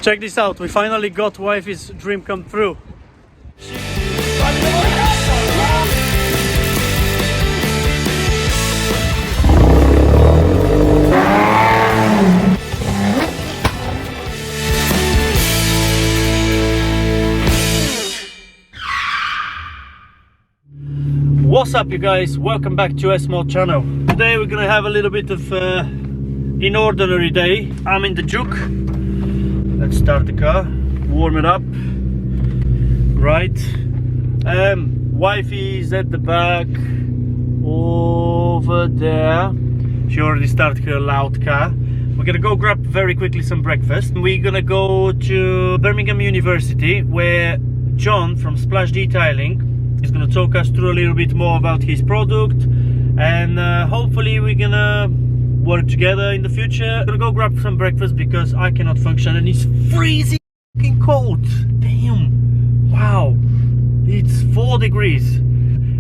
Check this out, we finally got wifey's dream come true. What's up you guys, welcome back to 𝚆𝚘𝚍 channel. Today we're gonna have a little bit of an ordinary day. I'm in the Juke. Let's start the car, warm it up. Right, wifey's at the back over there. She already started her loud car. We're gonna go grab very quickly some breakfast. We're gonna go to Birmingham University where John from Splash Detailing is gonna talk us through a little bit more about his product, and hopefully we're gonna work together in the future. I'm gonna go grab some breakfast because I cannot function and it's freezing fucking cold. Damn, wow, it's 4 degrees.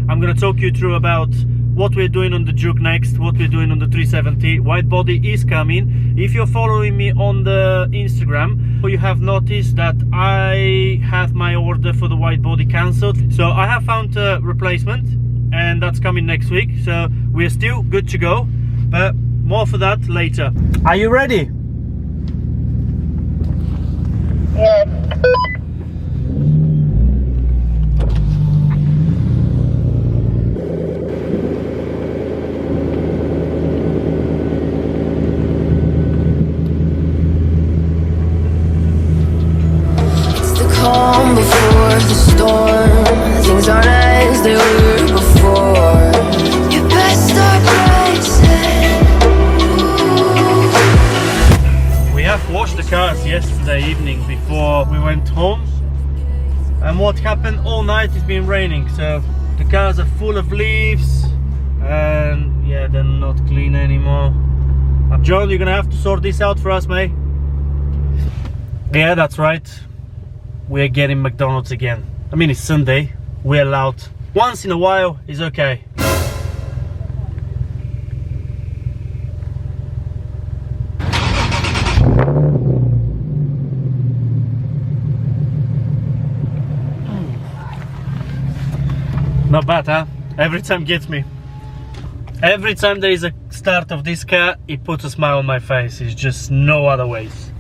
I'm gonna talk you through about what we're doing on the Juke next, what we're doing on the 370. White body is coming. If you're following me on the Instagram, you have noticed that I have my order for the white body cancelled. So I have found a replacement and that's coming next week. So we're still good to go, but more for that later. Are you ready? Yes. Calm before the storm. Things aren't as they were before. You best start bracing. We have washed the cars yesterday evening before we went home, and what happened all night it's been raining, so the cars are full of leaves and yeah, they're not clean anymore. John, you're gonna have to sort this out for us, mate. Yeah, that's right. We're getting McDonald's again. I mean, it's Sunday, we're allowed. Once in a while is okay. Not bad, huh? Every time gets me. Every time there is a start of this car, it puts a smile on my face. It's just no other ways.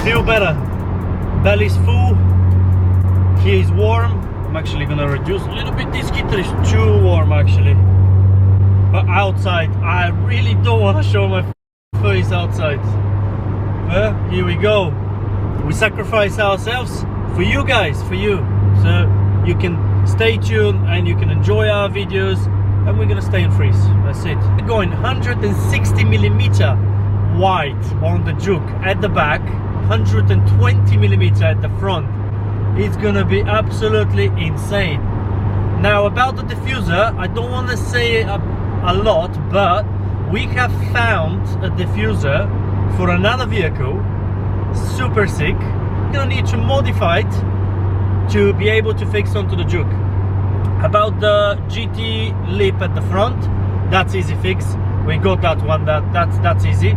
Feel better. Belly's full. Here is warm. I'm actually gonna reduce a little bit. This heater is too warm actually. But outside, I really don't want to show my face outside. But here we go. We sacrifice ourselves for you guys, for you. So you can stay tuned and you can enjoy our videos, and we're gonna stay in freeze. That's it. We're going 160mm wide on the Juke at the back, 120mm at the front. It's gonna be absolutely insane. Now about the diffuser, I don't want to say a lot, but we have found a diffuser for another vehicle, super sick. We're gonna need to modify it to be able to fix onto the Juke. About the GT lip at the front, that's easy fix. We got that one. That's easy.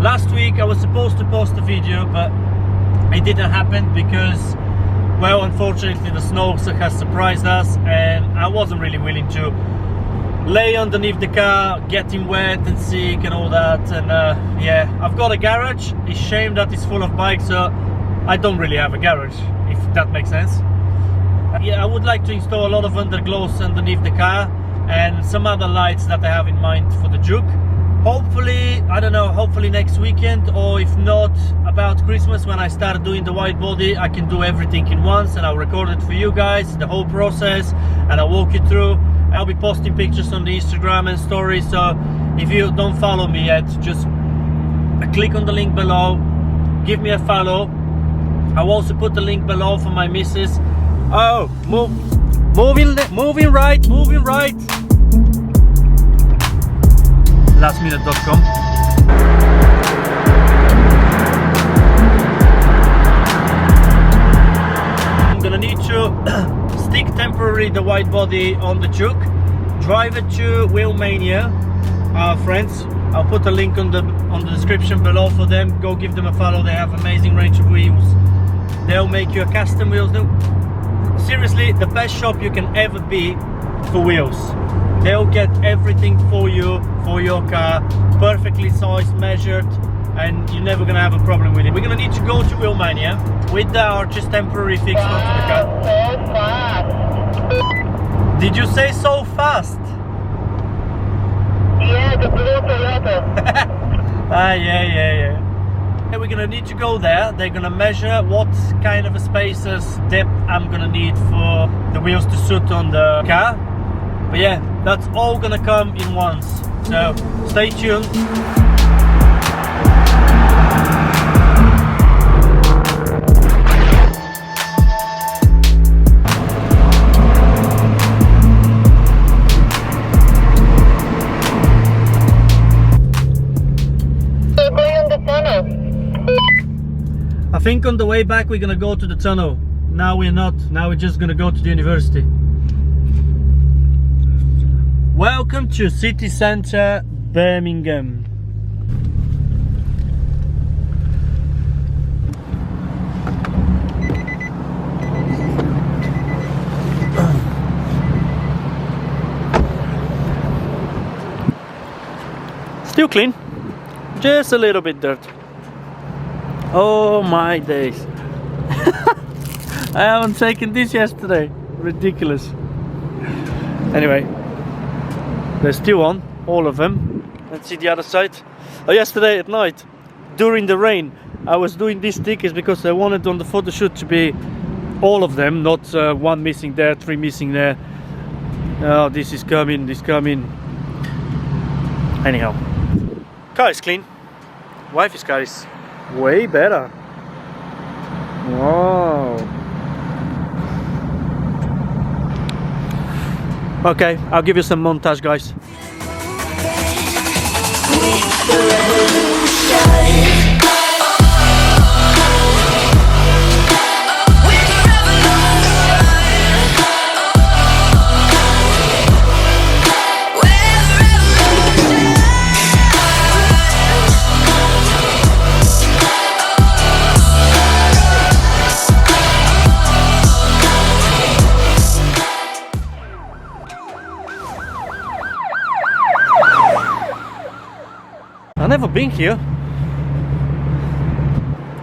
Last week I was supposed to post a video, but it didn't happen because, well, unfortunately the snow has surprised us, and I wasn't really willing to lay underneath the car, getting wet and sick and all that. And yeah, I've got a garage. It's a shame that it's full of bikes, so I don't really have a garage, if that makes sense. Yeah, I would like to install a lot of underglows underneath the car and some other lights that I have in mind for the Juke. Hopefully, I don't know, hopefully next weekend, or if not, about Christmas when I start doing the white body, I can do everything in once and I'll record it for you guys, the whole process, and I'll walk you through. I'll be posting pictures on the Instagram and stories, so if you don't follow me yet, just click on the link below, give me a follow. I'll also put the link below for my missus. Oh, moving right. Lastminute.com. literally the white body on the Juke. Drive it to 𝙵𝚊𝚌𝚎𝚍, our friends. I'll put a link on the description below for them. Go give them a follow. They have amazing range of wheels. They'll make you a custom wheels. Seriously, the best shop you can ever be for wheels. They'll get everything for you, for your car, perfectly sized, measured, and you're never gonna have a problem with it. We're gonna need to go to 𝙵𝚊𝚌𝚎 with our just temporary fix onto the car. So fast. Did you say so fast? Yeah, the blue Toyota. Yeah. We're gonna need to go there. They're gonna measure what kind of a spaces depth I'm gonna need for the wheels to suit on the car. But yeah, that's all gonna come in once. So stay tuned. I think on the way back we're gonna go to the tunnel. Now we're not. Now we're just gonna go to the university. Welcome to city centre Birmingham. Still clean, just a little bit dirt. Oh my days. I haven't taken this yesterday. Ridiculous. Anyway, they're still on, all of them. Let's see the other side. Oh, yesterday at night, during the rain, I was doing these stickers because I wanted on the photo shoot to be all of them, not one missing there, three missing there. Oh, this is coming, this coming. Anyhow, car is clean. Wifey's car is way better. Wow. Okay, I'll give you some montage, guys. I've never been here.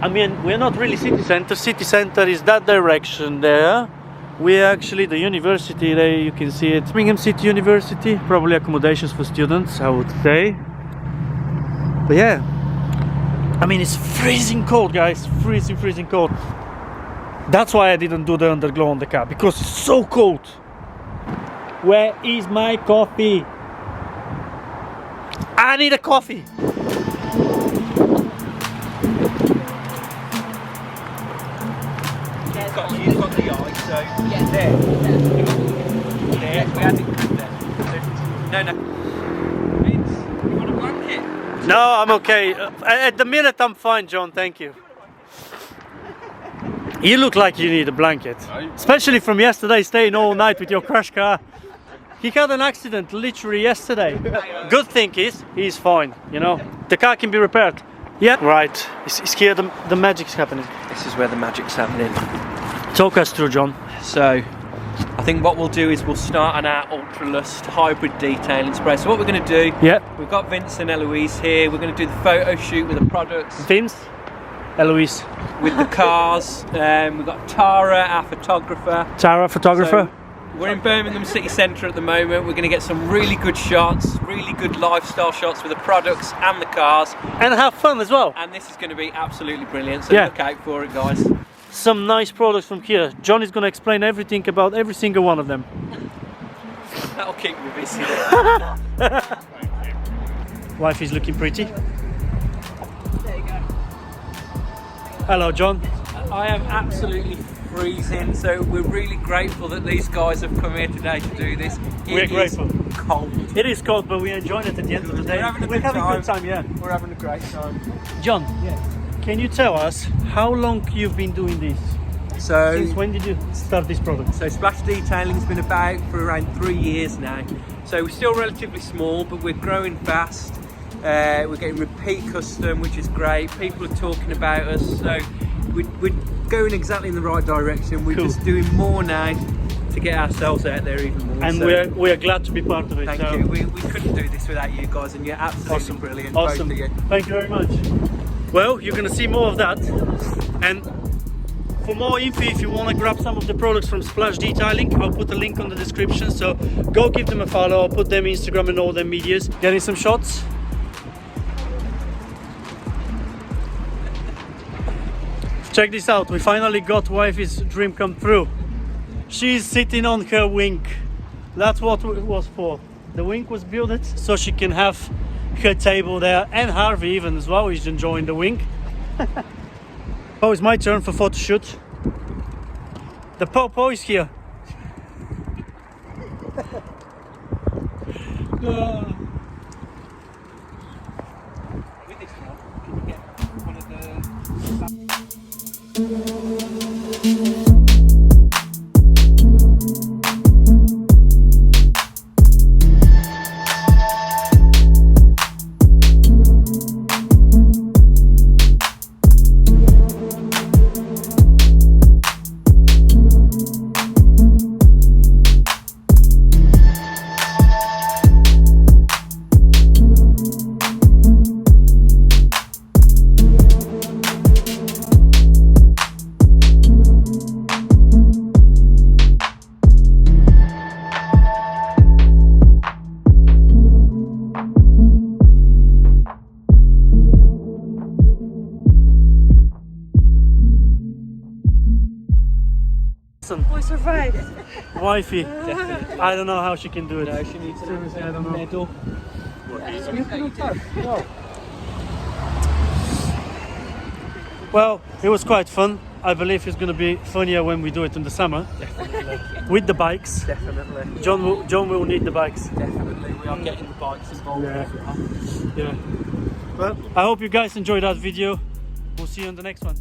I mean, we're not really city center. City center is that direction there. We're actually the university there, you can see it. Birmingham City University, probably accommodations for students, I would say. But yeah, I mean, it's freezing cold, guys. Freezing cold. That's why I didn't do the underglow on the car, because it's so cold. Where is my coffee? I need a coffee. You've got the eye, so yeah. There. We had it good there. No. Vince, you want a blanket? No, I'm okay. At the minute, I'm fine, John. Thank you. You look like you need a blanket, especially from yesterday, staying all night with your crash car. He had an accident literally yesterday. Good thing is, he's fine, you know. The car can be repaired. Yeah. Right. It's here the magic's happening. This is where the magic's happening. Talk us through, John. So, I think what we'll do is we'll start on our Ultralust hybrid detailing spray. So what we're going to do, we've got Vince and Eloise here. We're going to do the photo shoot with the products. Vince, Eloise. With the cars. We've got Tara, our photographer. Tara, photographer. So, we're in Birmingham City Centre at the moment. We're going to get some really good shots, really good lifestyle shots with the products and the cars. And have fun as well. And this is going to be absolutely brilliant, so look out for it, guys. Some nice products from here. John is going to explain everything about every single one of them. That'll keep me busy. Wife is looking pretty. There you go. Hello, John. I am absolutely freezing, so we're really grateful that these guys have come here today to do this. We're grateful. Cold. It is cold, but we're enjoying it at the end of the day. We're having a good time, yeah. We're having a great time. John, can you tell us how long you've been doing this? So Since when did you start this product? So Splash Detailing's been about for around 3 years now. So we're still relatively small, but we're growing fast. We're getting repeat custom, which is great. People are talking about us, so we're going exactly in the right direction. We're just doing more now to get ourselves out there even more. And so we are glad to be part of it. thank you. We couldn't do this without you guys, and you're absolutely brilliant. Awesome. Both of you. Thank you very much. Well, you're going to see more of that. And for more info, if you want to grab some of the products from Splash Detailing, I'll put a link on the description. So go give them a follow. I'll put them Instagram and all their medias. Getting some shots. Check this out. We finally got wifey's dream come true. She's sitting on her wing. That's what it was for. The wing was built so she can have her table there, and Harvey even as well. He's enjoying the wing. Oh, it's my turn for photo shoot. The Popo is here. With this one, can you get one of the... We survived. Wifey. I don't know how she can do it. No, she needs to Seriously, I don't know. medal. Well, it was quite fun. I believe it's going to be funnier when we do it in the summer. Definitely. With the bikes. Definitely. John will need the bikes. Definitely. We are getting the bikes involved as well. Yeah. Well, I hope you guys enjoyed that video. We'll see you on the next one.